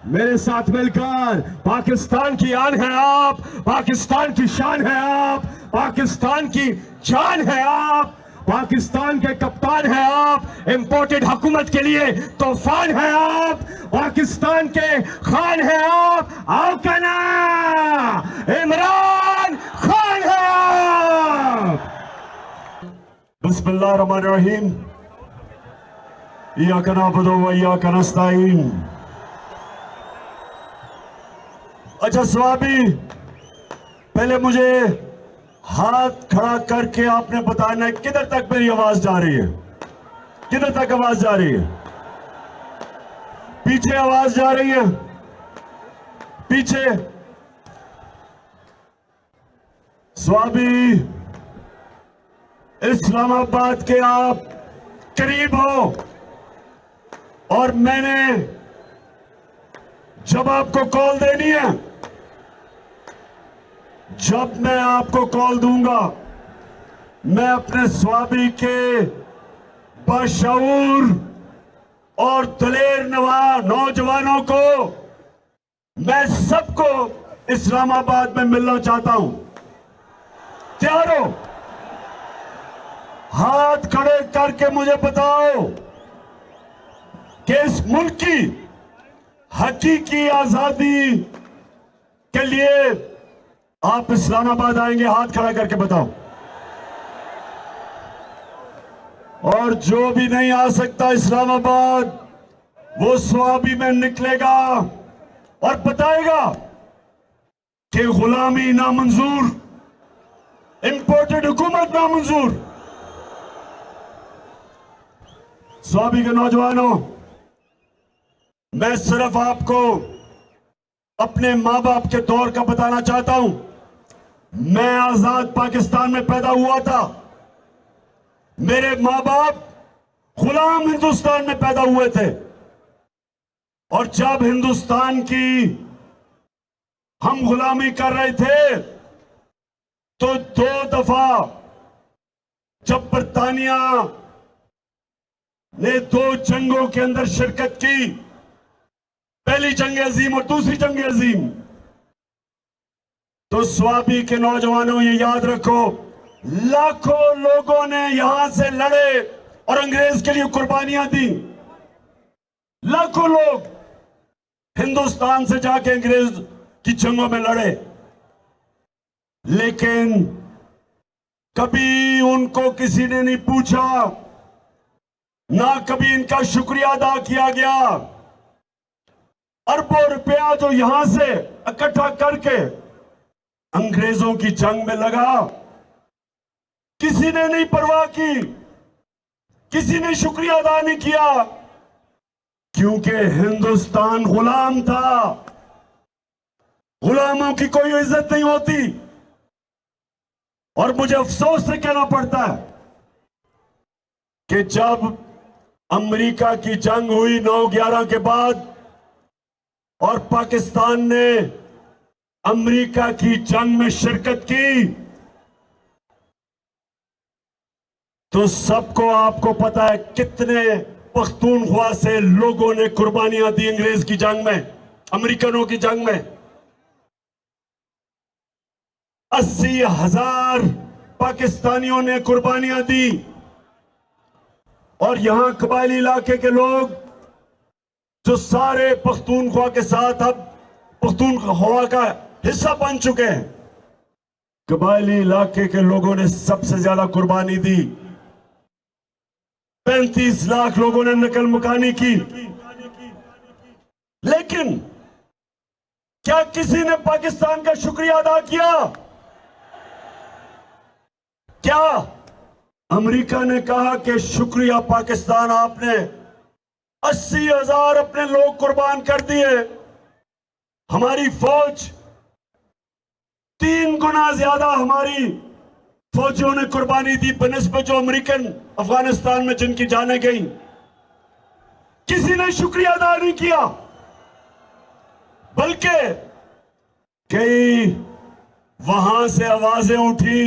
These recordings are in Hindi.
मेरे साथ मिलकर पाकिस्तान की आन है आप, पाकिस्तान की शान है आप, पाकिस्तान की जान है आप, पाकिस्तान के कप्तान है आप, इंपोर्टेड हुकूमत के लिए तूफान है आप, पाकिस्तान के खान है आप, आओ कहना इमरान खान है आप। बिस्मिल्लाहिर्रहमानिर्रहीम, इय्याका नअबुदु व इय्याका नस्तईन। अच्छा स्वाबी, पहले मुझे हाथ खड़ा करके आपने बताना है किधर तक मेरी आवाज जा रही है, किधर तक आवाज जा रही है। पीछे आवाज जा रही है, पीछे। स्वाबी, इस्लामाबाद के आप करीब हो और मैंने जब आपको कॉल देनी है, जब मैं आपको कॉल दूंगा, मैं अपने स्वाबी के बाशऊर और दलेर नौजवानों को, मैं सबको इस्लामाबाद में मिलना चाहता हूं। तैयार हो? हाथ खड़े करके मुझे बताओ कि इस मुल्क की हकीकी आजादी के लिए आप इस्लामाबाद आएंगे? हाथ खड़ा करके बताओ। और जो भी नहीं आ सकता इस्लामाबाद, वो स्वाबी में निकलेगा और बताएगा कि गुलामी नामंजूर, इंपोर्टेड हुकूमत नामंजूर। स्वाबी के नौजवानों, मैं सिर्फ आपको अपने मां बाप के दौर का बताना चाहता हूं। मैं आजाद पाकिस्तान में पैदा हुआ था, मेरे मां बाप गुलाम हिंदुस्तान में पैदा हुए थे, और जब हिंदुस्तान की हम गुलामी कर रहे थे तो 2 दफा जब बरतानिया ने 2 जंगों के अंदर शिरकत की, पहली जंग अजीम और दूसरी जंग अजीम, तो स्वाबी के नौजवानों ये याद रखो, लाखों लोगों ने यहां से लड़े और अंग्रेज के लिए कुर्बानियां दी। लाखों लोग हिंदुस्तान से जाके अंग्रेज की जंगों में लड़े, लेकिन कभी उनको किसी ने नहीं पूछा, ना कभी इनका शुक्रिया अदा किया गया। अरबों रुपया जो यहां से इकट्ठा करके अंग्रेजों की जंग में लगा, किसी ने नहीं परवाह की, किसी ने शुक्रिया अदा नहीं किया, क्योंकि हिंदुस्तान गुलाम था। गुलामों की कोई इज्जत नहीं होती। और मुझे अफसोस से कहना पड़ता है कि जब अमेरिका की जंग हुई 9/11 के बाद और पाकिस्तान ने अमेरिका की जंग में शिरकत की, तो सबको आपको पता है कितने पख्तूनख्वा से लोगों ने कुर्बानियां दी अंग्रेज की जंग में, अमेरिकनों की जंग में। 80,000 पाकिस्तानियों ने कुर्बानियां दी। और यहां कबायली इलाके के लोग जो सारे पख्तूनख्वा के साथ अब पख्तूनख्वा का हिस्सा बन चुके हैं, कबायली इलाके के लोगों ने सबसे ज्यादा कुर्बानी दी। 35 लाख लोगों ने नकल मुकानी की। लेकिन क्या किसी ने पाकिस्तान का शुक्रिया अदा किया? क्या अमेरिका ने कहा कि शुक्रिया पाकिस्तान, आपने 80,000 अपने लोग कुर्बान कर दिए, हमारी फौज 3 गुना ज्यादा हमारी फौजियों ने कुर्बानी दी बनिस्बत जो अमेरिकन अफगानिस्तान में जिनकी जानें गई। किसी ने शुक्रिया अदा नहीं किया, बल्कि कई वहां से आवाजें उठी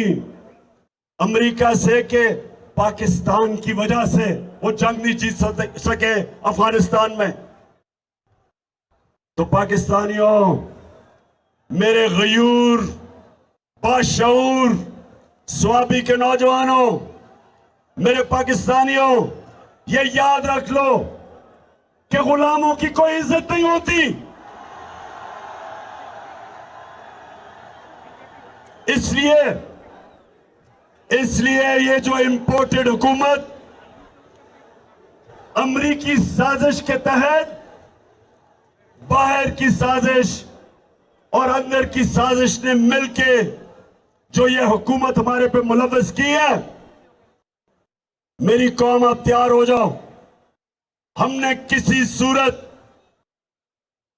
अमेरिका से कि पाकिस्तान की वजह से वो जंग नहीं जीत सके अफगानिस्तान में। तो पाकिस्तानियों, मेरे गयूर बाशऊर स्वाबी के नौजवानों, मेरे पाकिस्तानियों, ये याद रख लो कि गुलामों की कोई इज्जत नहीं होती। इसलिए ये जो इंपोर्टेड हुकूमत अमरीकी साजिश के तहत बाहर की साजिश और अंदर की साजिश ने मिलके जो ये हुकूमत हमारे पे मुलव्वस की है, मेरी कौम आप तैयार हो जाओ। हमने किसी सूरत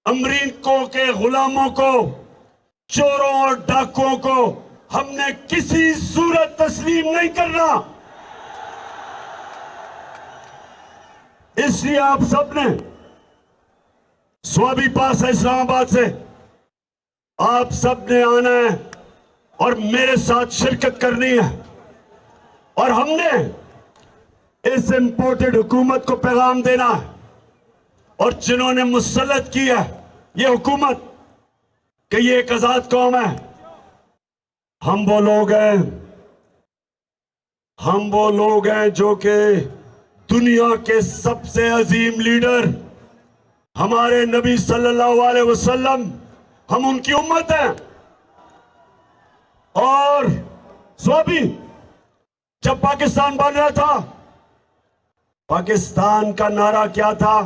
अमरीकों के गुलामों को, चोरों और डाकुओं को हमने किसी सूरत तस्लीम नहीं करना। इसलिए आप सबने स्वाबी पास है इस्लामाबाद से, आप सबने आना है और मेरे साथ शिरकत करनी है। और हमने इस इंपोर्टेड हुकूमत को पैगाम देना है, और जिन्होंने मुसल्लत की है ये हुकूमत कि ये एक आजाद कौम है, हम वो लोग हैं जो कि दुनिया के सबसे अजीम लीडर हमारे नबी सल्लल्लाहु अलैहि वसल्लम, हम उनकी उम्मत हैं। और स्वाबी जब पाकिस्तान बन रहा था, पाकिस्तान का नारा क्या था?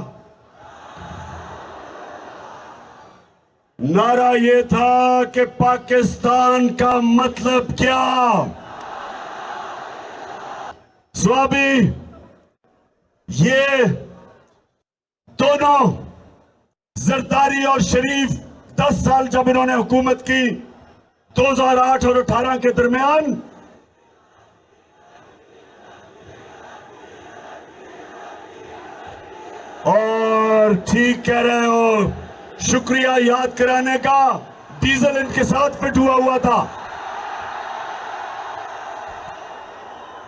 नारा ये था कि पाकिस्तान का मतलब क्या? स्वाबी ये दोनों जरदारी और शरीफ 10 साल जब इन्होंने हुकूमत की 2008 और 18 के दरमियान, और ठीक कह रहे हो, शुक्रिया याद कराने का, डीजल इनके साथ फिट हुआ था।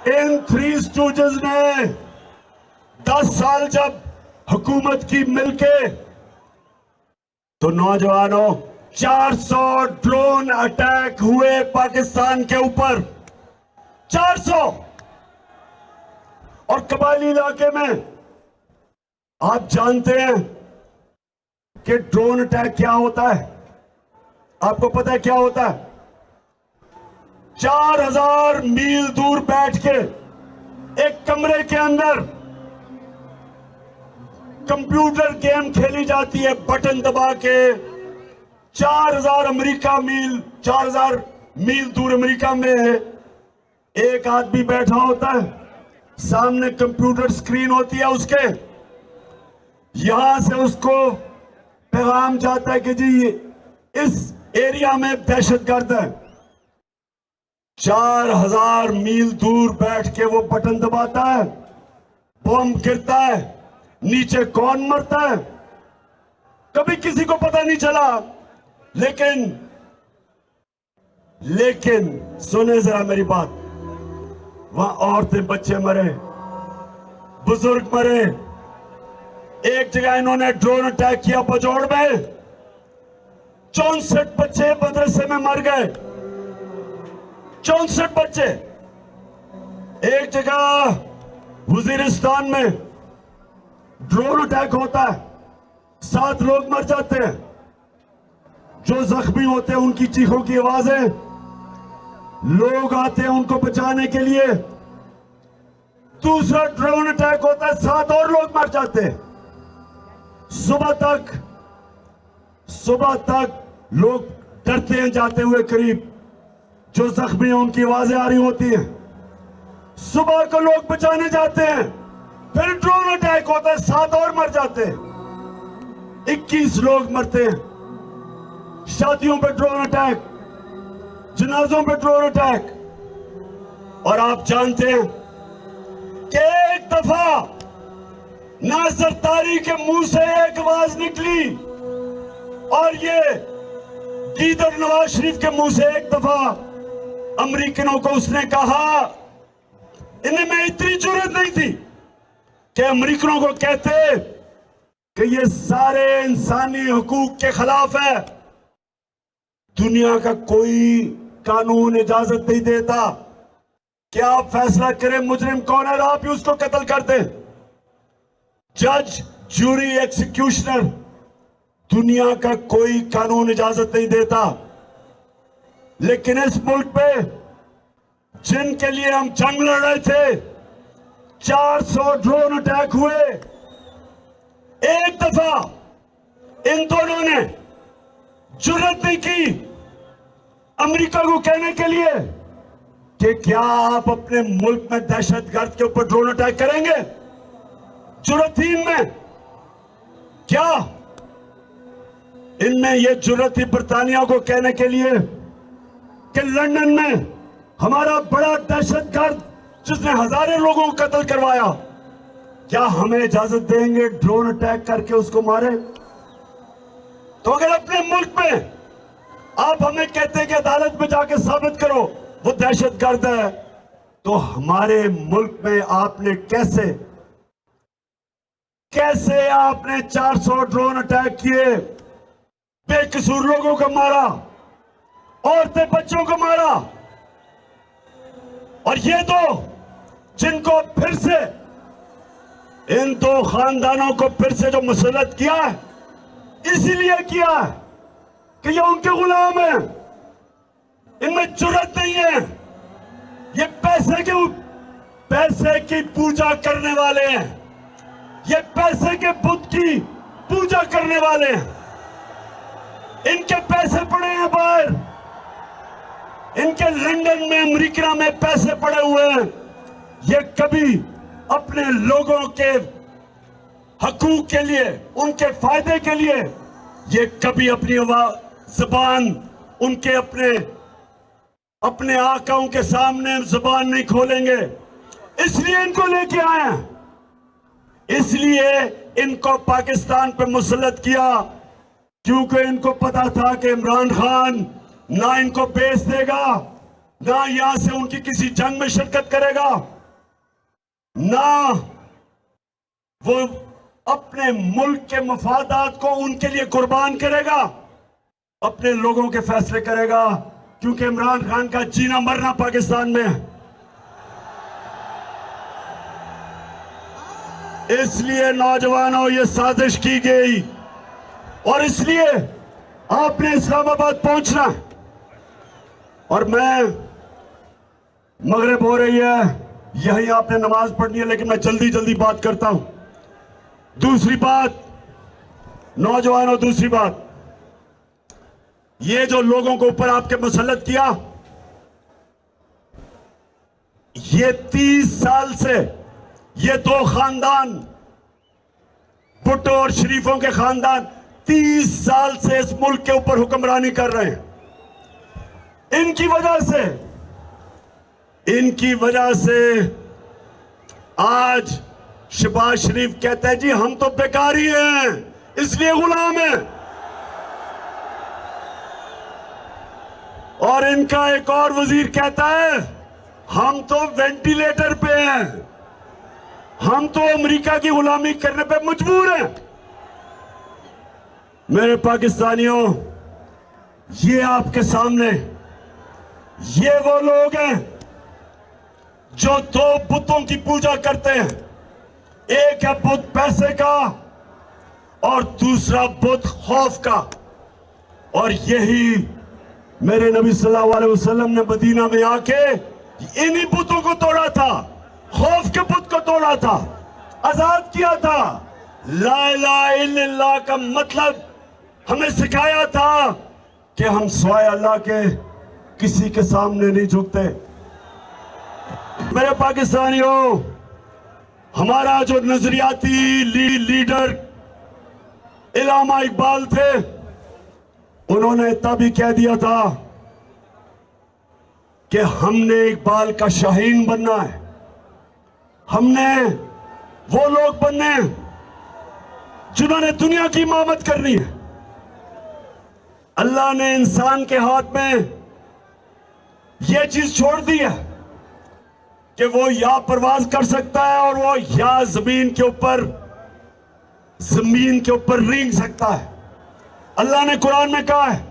इन थ्री स्टूडेंट्स ने 10 साल जब हुकूमत की मिलके, तो नौजवानों 400 ड्रोन अटैक हुए पाकिस्तान के ऊपर, 400। और कबायली इलाके में आप जानते हैं कि ड्रोन अटैक क्या होता है? आपको पता है क्या होता है? 4000 मील दूर बैठ के एक कमरे के अंदर कंप्यूटर गेम खेली जाती है, बटन दबा के। 4000 मील दूर अमेरिका में एक आदमी बैठा होता है, सामने कंप्यूटर स्क्रीन होती है उसके, यहां से उसको पैगाम जाता है कि जी इस एरिया में दहशतगर्द है। 4000 मील दूर बैठ के वो बटन दबाता है, बम गिरता है, नीचे कौन मरता है कभी किसी को पता नहीं चला। लेकिन सुने जरा मेरी बात, वहां औरतें बच्चे मरे, बुजुर्ग मरे। एक जगह इन्होंने ड्रोन अटैक किया बजौड़ में, 64 बच्चे मदरसे में मर गए, 64 बच्चे। एक जगह वजीरिस्तान में ड्रोन अटैक होता है, 7 लोग मर जाते हैं। जो जख्मी होते हैं उनकी चीखों की आवाजें, लोग आते हैं उनको बचाने के लिए। दूसरा ड्रोन अटैक होता है, 7 और लोग मर जाते हैं। सुबह तक लोग डरते हैं जाते हुए करीब, जो जख्मी हैं उनकी आवाजें आ रही होती हैं। सुबह को लोग बचाने जाते हैं, फिर ड्रोन अटैक होता है, 7 और मर जाते हैं, 21 लोग मरते हैं। शादियों पे ड्रोन अटैक, जनाजों पे ड्रोन अटैक। और आप जानते हैं कि एक दफा नासिर तारी के मुंह से एक आवाज निकली, और ये गीदड़ नवाज शरीफ के मुंह से एक दफा अमरीकनों को उसने कहा, इन्हें में इतनी जरूरत नहीं थी कि अमरीकनों को कहते कि ये सारे इंसानी हुकूक के खिलाफ है। दुनिया का कोई कानून इजाजत नहीं देता कि आप फैसला करें मुजरिम कौन है और आप ही उसको कत्ल कर दें। जज, जूरी, एग्जीक्यूशनर, दुनिया का कोई कानून इजाजत नहीं देता। लेकिन इस मुल्क पे जिनके लिए हम जंग लड़ रहे थे, 400 ड्रोन अटैक हुए। एक दफा इन दोनों ने जुर्रत नहीं की अमेरिका को कहने के लिए कि क्या आप अपने मुल्क में दहशतगर्द के ऊपर ड्रोन अटैक करेंगे। जुर्रत ही इनमें क्या? इनमें यह जुर्रत थी बरतानिया को कहने के लिए कि लंदन में हमारा बड़ा दहशतगर्द जिसने हजारों लोगों को कत्ल करवाया, क्या हमें इजाजत देंगे ड्रोन अटैक करके उसको मारे? तो अगर अपने मुल्क में आप हमें कहते हैं कि अदालत में जाके साबित करो वो दहशतगर्द है, तो हमारे मुल्क में आपने कैसे आपने 400 ड्रोन अटैक किए, बेकसूर लोगों को मारा, औरतें बच्चों को मारा। और ये दो जिनको फिर से इन दो खानदानों को फिर से जो मुसल्लत किया है, इसीलिए किया है कि ये उनके गुलाम हैं। इनमें जुर्रत नहीं है। ये पैसे की पूजा करने वाले हैं। ये पैसे के बुत की पूजा करने वाले हैं। इनके पैसे पड़े हैं बाहर, इनके लंदन में, अमेरिका में पैसे पड़े हुए हैं। ये कभी अपने लोगों के हकूक के लिए, उनके फायदे के लिए, ये कभी अपनी जुबान उनके अपने आकाओं के सामने जुबान नहीं खोलेंगे। इसलिए इनको लेके आए हैं, इसलिए इनको पाकिस्तान पे मुसल्लत किया, क्योंकि इनको पता था कि इमरान खान ना इनको बेच देगा, ना यहां से उनकी किसी जंग में शिरकत करेगा, ना वो अपने मुल्क के मफादात को उनके लिए कुर्बान करेगा, अपने लोगों के फैसले करेगा। क्योंकि इमरान खान का जीना मरना पाकिस्तान में है। इसलिए नौजवानों ये साजिश की गई और इसलिए आपने इस्लामाबाद पहुंचना। और मैं, मगरिब हो रही है, यही आपने नमाज पढ़नी है, लेकिन मैं जल्दी जल्दी बात करता हूं। दूसरी बात नौजवानों, दूसरी बात, ये जो लोगों को ऊपर आपके मुसल्लत किया, ये 30 साल से ये दो खानदान, भुट्टो और शरीफों के खानदान 30 साल से इस मुल्क के ऊपर हुक्मरानी कर रहे हैं। इनकी वजह से आज शहबाज शरीफ कहता है जी हम तो बेकारी हैं, इसलिए गुलाम हैं। और इनका एक और वजीर कहता है हम तो वेंटिलेटर पे हैं, हम तो अमेरिका की गुलामी करने पे मजबूर हैं। मेरे पाकिस्तानियों, ये आपके सामने ये वो लोग हैं जो दो बुतों की पूजा करते हैं। एक है बुत पैसे का और दूसरा बुत खौफ का। और यही मेरे नबी सल्लल्लाहु अलैहि वसल्लम ने मदीना में आके इन्हीं बुतों को तोड़ा था, खौफ के बुत को तोड़ा था, आजाद किया था। ला इलाहा इल्लल्लाह का मतलब हमें सिखाया था कि हम सिवाय अल्लाह के किसी के सामने नहीं झुकते। मेरे पाकिस्तानियों, हमारा जो नजरियाती लीडर इल्लामा इकबाल थे, उन्होंने तभी कह दिया था कि हमने इकबाल का शाहीन बनना है, हमने वो लोग बनने हैं जिन्होंने दुनिया की इमामत करनी है। अल्लाह ने इंसान के हाथ में यह चीज छोड़ दी है कि वो या परवाज कर सकता है और वो या जमीन के ऊपर जमीन के ऊपर रेंग सकता है। अल्लाह ने कुरान में कहा है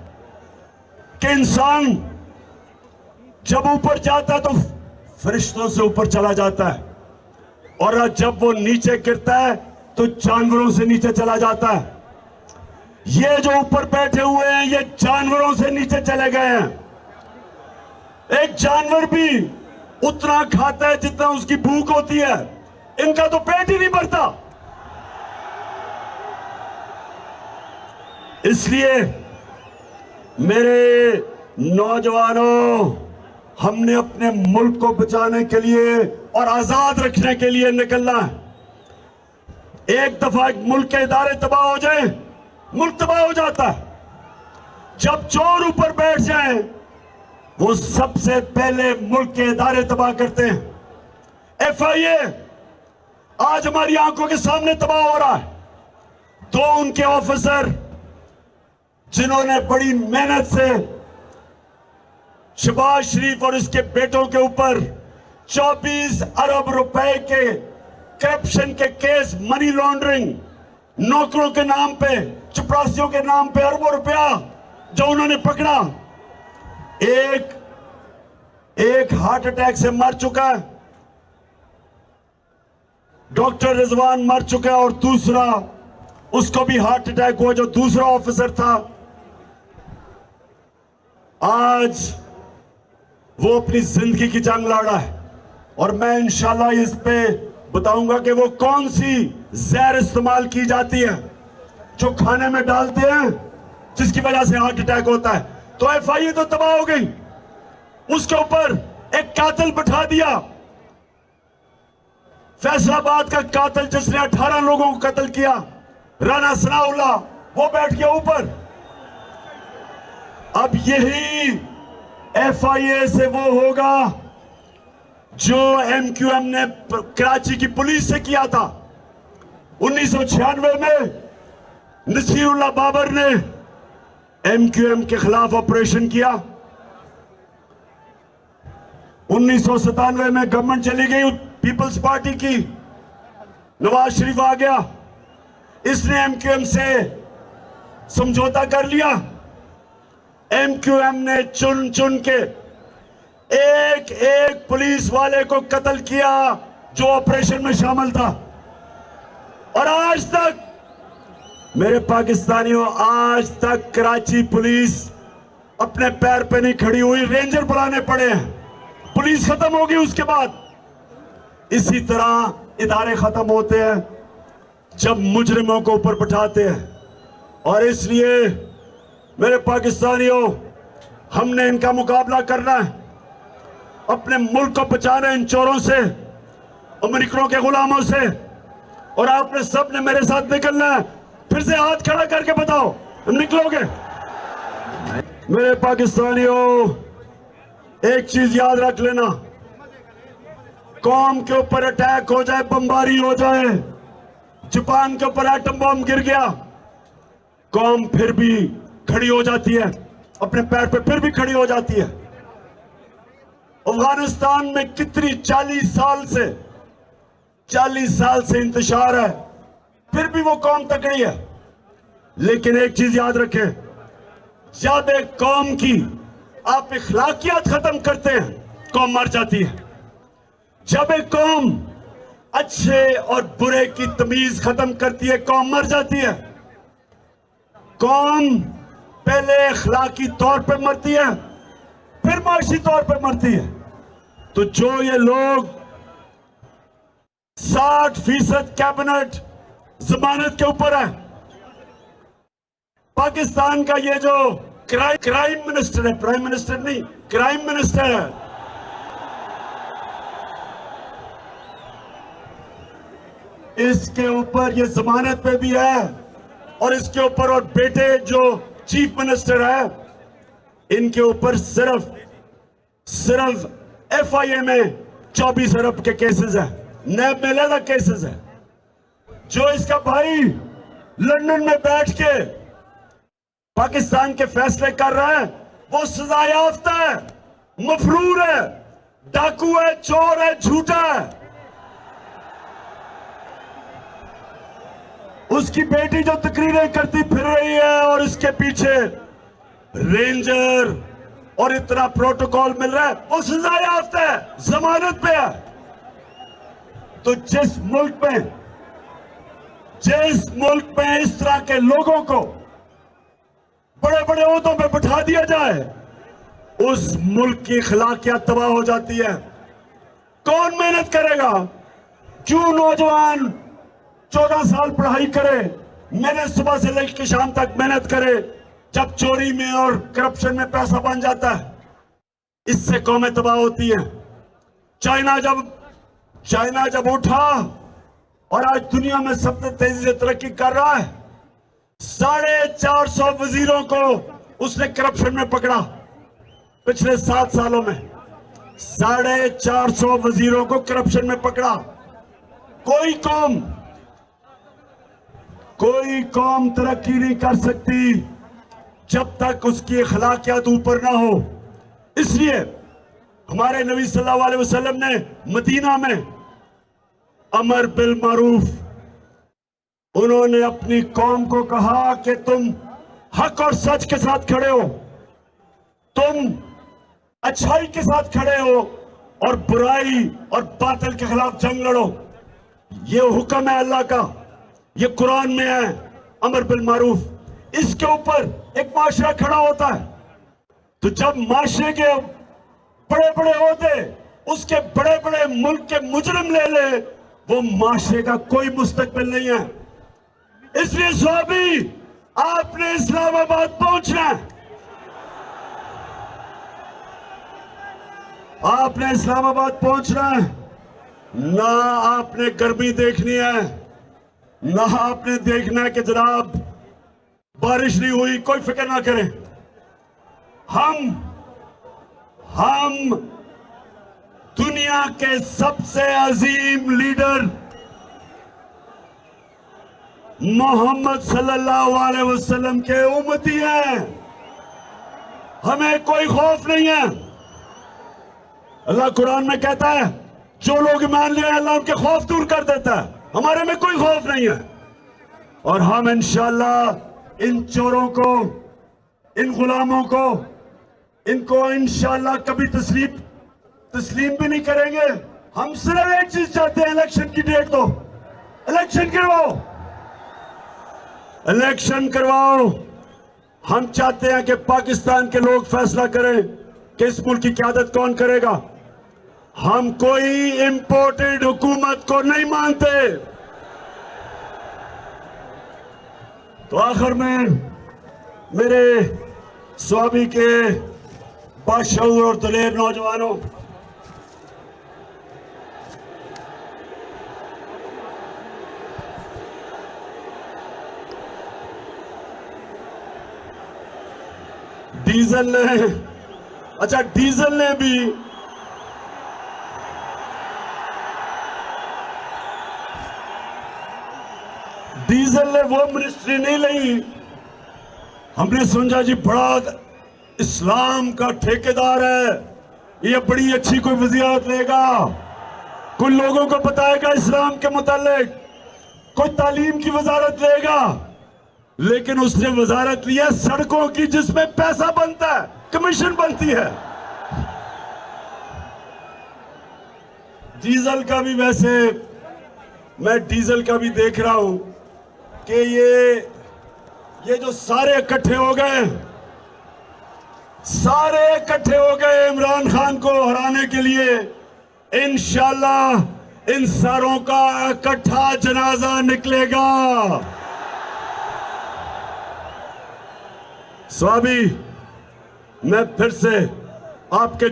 कि इंसान जब ऊपर जाता है तो फरिश्तों से ऊपर चला जाता है, और जब वो नीचे गिरता है तो जानवरों से नीचे चला जाता है। ये जो ऊपर बैठे हुए हैं ये जानवरों से नीचे चले गए हैं। एक जानवर भी उतना खाता है जितना उसकी भूख होती है, इनका तो पेट ही नहीं भरता। इसलिए मेरे नौजवानों, हमने अपने मुल्क को बचाने के लिए और आजाद रखने के लिए निकलना है। एक दफा मुल्क के इदारे तबाह हो जाए, मुल्क तबाह हो जाता है। जब चोर ऊपर बैठ जाए वो सबसे पहले मुल्क के इदारे तबाह करते हैं। FIA आज हमारी आंखों के सामने तबाह हो रहा है। दो उनके ऑफिसर जिन्होंने बड़ी मेहनत से शहबाज शरीफ और उसके बेटों के ऊपर 24 अरब रुपए के करप्शन के केस, मनी लॉन्ड्रिंग, नौकरों के नाम पे, चपरासियों के नाम पे अरबों रुपया जो उन्होंने पकड़ा, एक हार्ट अटैक से मर चुका है, डॉक्टर रिजवान मर चुका है, और दूसरा उसको भी हार्ट अटैक हुआ जो दूसरा ऑफिसर था। आज वो अपनी जिंदगी की जंग लड़ रहा है, और मैं इंशाल्लाह इस पे बताऊंगा कि वो कौन सी जहर इस्तेमाल की जाती है जो खाने में डालते हैं जिसकी वजह से हार्ट अटैक होता है। तो FIA तो तबाह हो गई, उसके ऊपर एक कातिल बैठा दिया, फैसलाबाद का कातिल जिसने 18 लोगों को कत्ल किया, राना सनाउल्लाह, वो बैठ गया ऊपर। अब यही FIA से वो होगा जो MQM ने कराची की पुलिस से किया था। 1996 में नसीरुल्लाह बाबर ने MQM के खिलाफ ऑपरेशन किया। 1997 में गवर्नमेंट चली गई पीपल्स पार्टी की, नवाज शरीफ आ गया, इसने MQM से समझौता कर लिया। MQM ने चुन चुन के एक एक पुलिस वाले को कत्ल किया जो ऑपरेशन में शामिल था, और आज तक मेरे पाकिस्तानियों, आज तक कराची पुलिस अपने पैर पे नहीं खड़ी हुई, रेंजर बुलाने पड़े हैं। पुलिस खत्म होगी उसके बाद। इसी तरह इदारे खत्म होते हैं जब मुजरिमों को ऊपर बिठाते हैं, और इसलिए मेरे पाकिस्तानियों, हमने इनका मुकाबला करना है, अपने मुल्क को बचाना है इन चोरों से, अमेरिकनों के गुलामों से। और आपने सब ने मेरे साथ निकलना है। फिर से हाथ खड़ा करके बताओ, निकलोगे? मेरे पाकिस्तानियों, एक चीज याद रख लेना, कौम के ऊपर अटैक हो जाए, बमबारी हो जाए, जापान के ऊपर एटम बम गिर गया, कौम फिर भी खड़ी हो जाती है, अपने पैर पे फिर भी खड़ी हो जाती है। अफगानिस्तान में कितनी 40 साल से इंतशार है, फिर भी वो कौम तकड़ी है। लेकिन एक चीज याद रखें, जब एक कौम की आप इखलाकियात खत्म करते हैं, कौम मर जाती है। जब एक कौम अच्छे और बुरे की तमीज खत्म करती है, कौम मर जाती है। कौम पहले इखलाकी तौर पे मरती है, फिर माशी तौर पे मरती है। तो जो ये लोग 60% कैबिनेट जमानत के ऊपर है, पाकिस्तान का ये जो क्राइम मिनिस्टर है, प्राइम मिनिस्टर नहीं, क्राइम मिनिस्टर है, इसके ऊपर ये जमानत पे भी है, और इसके ऊपर और बेटे जो चीफ मिनिस्टर है, इनके ऊपर सिर्फ FIA में 24 अरब के केसेस है, नैब में अलग केसेस है। जो इसका भाई लंदन में बैठ के पाकिस्तान के फैसले कर रहा है, वो सजा याफ्ता है, मफरूर है, डाकू है, चोर है, झूठा है। उसकी बेटी जो तकरीरें करती फिर रही है और इसके पीछे रेंजर और इतना प्रोटोकॉल मिल रहा है, वो सजा याफ्ता है, जमानत पे है। तो जिस मुल्क में इस तरह के लोगों को बड़े बड़े ओहदों पे बिठा दिया जाए, उस मुल्क की अखलाकियात तबाह हो जाती है। कौन मेहनत करेगा? क्यों नौजवान 14 साल पढ़ाई करे, मेहनत सुबह से लेकर शाम तक मेहनत करे, जब चोरी में और करप्शन में पैसा बन जाता है, इससे कौमें तबाह होती हैं। चाइना जब उठा और आज दुनिया में सबसे तेजी से तरक्की कर रहा है, 450 वजीरों को उसने करप्शन में पकड़ा। पिछले 7 सालों में 450 वजीरों को करप्शन में पकड़ा। कोई कौम तरक्की नहीं कर सकती जब तक उसकी अखलाकियात ऊपर ना हो। इसलिए हमारे नबी सल्लल्लाहु अलैहि वसल्लम ने मदीना में अमर बिल मारूफ, उन्होंने अपनी कौम को कहा कि तुम हक और सच के साथ खड़े हो, तुम अच्छाई के साथ खड़े हो और बुराई और बातिल के खिलाफ जंग लड़ो। ये हुक्म है अल्लाह का, ये कुरान में है, अमर बिल मारूफ। इसके ऊपर एक माशरा खड़ा होता है। तो जब माशरे के बड़े बड़े ओहदे उसके बड़े बड़े मुल्क के मुजरिम ले ले, वो माशरे का कोई मुस्तकबिल नहीं है। इसलिए स्वाबी, आपने इस्लामाबाद पहुंचना है, आपने इस्लामाबाद पहुंचना है। ना आपने गर्मी देखनी है, ना आपने देखना है कि जनाब बारिश नहीं हुई, कोई फिक्र ना करें। हम दुनिया के सबसे अजीम लीडर मोहम्मद सल्लल्लाहु अलैहि वसल्लम के उम्मती हैं। हमें कोई खौफ नहीं है। अल्लाह कुरान में कहता है, जो लोग ईमान ले अल्लाह उनके खौफ दूर कर देता है। हमारे में कोई खौफ नहीं है। और हम इंशाअल्लाह इन चोरों को, इन गुलामों को, इनको इंशाअल्लाह कभी तस्लीम भी नहीं करेंगे। हम सिर्फ एक चीज चाहते हैं, इलेक्शन की डेट दो, इलेक्शन करवाओ, इलेक्शन करवाओ। हम चाहते हैं कि पाकिस्तान के लोग फैसला करें कि इस मुल्क की क़यादत कौन करेगा। हम कोई इंपोर्टेड हुकूमत को नहीं मानते। तो आखिर में मेरे स्वाबी के बाशऊर और दलेर नौजवानों, डीजल ने वो मिनिस्ट्री नहीं ली। हमने समझा जी बड़ा इस्लाम का ठेकेदार है, ये बड़ी अच्छी कोई वज़ीरात लेगा, कोई लोगों को बताएगा इस्लाम के मुतालिक, कोई तालीम की वजारत लेगा। लेकिन उसने वजारत ली है सड़कों की, जिसमें पैसा बनता है, कमीशन बनती है। डीजल का भी, वैसे मैं डीजल का भी देख रहा हूं कि ये जो सारे इकट्ठे हो गए इमरान खान को हराने के लिए, इंशाअल्लाह इन सारों का इकट्ठा जनाजा निकलेगा। स्वाबी, मैं फिर से आपके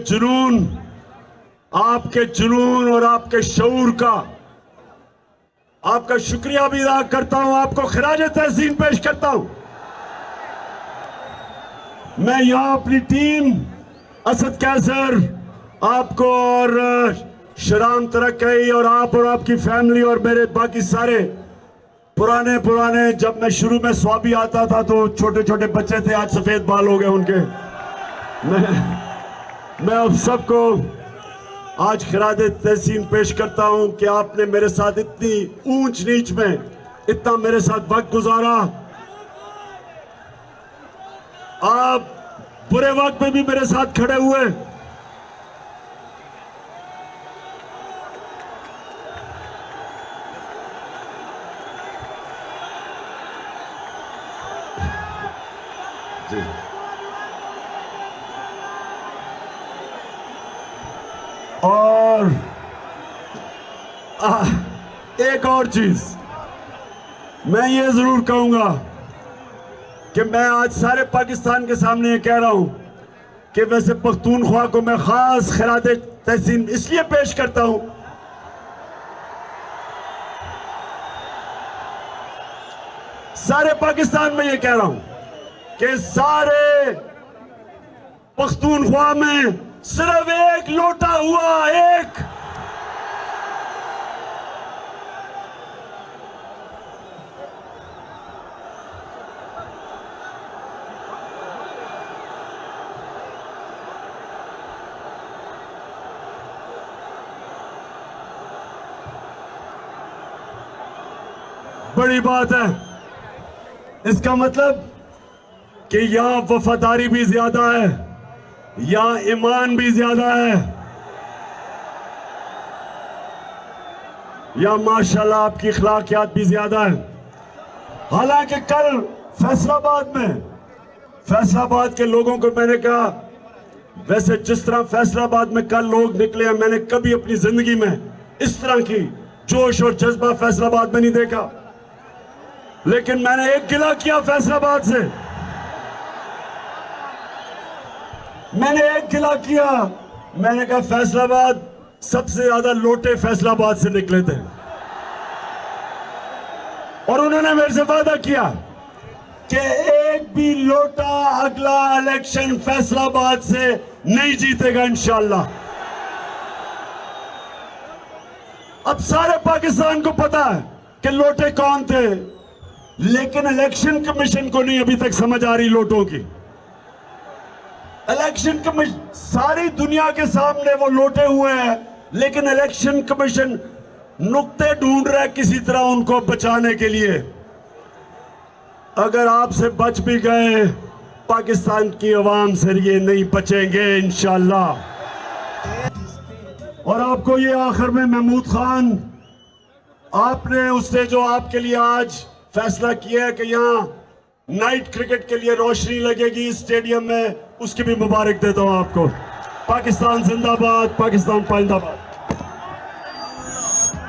जुनून और आपके शऊर का आपका शुक्रिया भी अदा करता हूं, आपको खिराज तहसीन पेश करता हूं। मैं यहां अपनी टीम असद कैसर, आपको और शराम तरक्की और आपकी फैमिली और मेरे बाकी सारे पुराने, जब मैं शुरू में स्वाबी आता था तो छोटे छोटे बच्चे थे, आज सफेद बाल हो गए उनके। मैं अब सबको आज खिराज तहसीन पेश करता हूं कि आपने मेरे साथ इतनी ऊंच नीच में इतना मेरे साथ वक्त गुजारा। आप बुरे वक्त में भी मेरे साथ खड़े हुए। जी। और एक और चीज मैं ये जरूर कहूंगा कि मैं आज सारे पाकिस्तान के सामने ये कह रहा हूं कि वैसे पख्तूनख्वा को मैं खास खिरात तहसीन इसलिए पेश करता हूं, सारे पाकिस्तान में ये कह रहा हूं कि सारे पख्तूनख्वा में सिर्फ एक लोटा हुआ, एक बड़ी बात है। इसका मतलब कि यहां वफादारी भी ज्यादा है, यहां ईमान भी ज्यादा है, या माशाल्लाह आपकी अखलाकियात भी ज्यादा है। हालांकि कल फैसलाबाद के लोगों को मैंने कहा, वैसे जिस तरह फैसलाबाद में कल लोग निकले हैं, मैंने कभी अपनी जिंदगी में इस तरह की जोश और जज्बा फैसलाबाद में नहीं देखा। लेकिन मैंने एक गिला किया फैसलाबाद से, मैंने एक गिला किया, मैंने कहा फैसलाबाद सबसे ज्यादा लोटे फैसलाबाद से निकले थे, और उन्होंने मेरे से वादा किया कि एक भी लोटा अगला इलेक्शन फैसलाबाद से नहीं जीतेगा इंशाअल्लाह। अब सारे पाकिस्तान को पता है कि लोटे कौन थे, लेकिन इलेक्शन कमीशन को नहीं अभी तक समझ आ रही लोटों की। इलेक्शन कमीशन सारी दुनिया के सामने वो लोटे हुए हैं, लेकिन इलेक्शन कमीशन नुक्ते ढूंढ रहा है किसी तरह उनको बचाने के लिए। अगर आपसे बच भी गए, पाकिस्तान की आवाम से ये नहीं बचेंगे इंशाअल्लाह। और आपको ये आखिर में महमूद खान, आपने उसने जो आपके लिए आज फैसला किया है कि यहाँ नाइट क्रिकेट के लिए रोशनी लगेगी इस स्टेडियम में, उसकी भी मुबारक देता हूँ आपको। पाकिस्तान जिंदाबाद, पाकिस्तान पाइंदाबाद।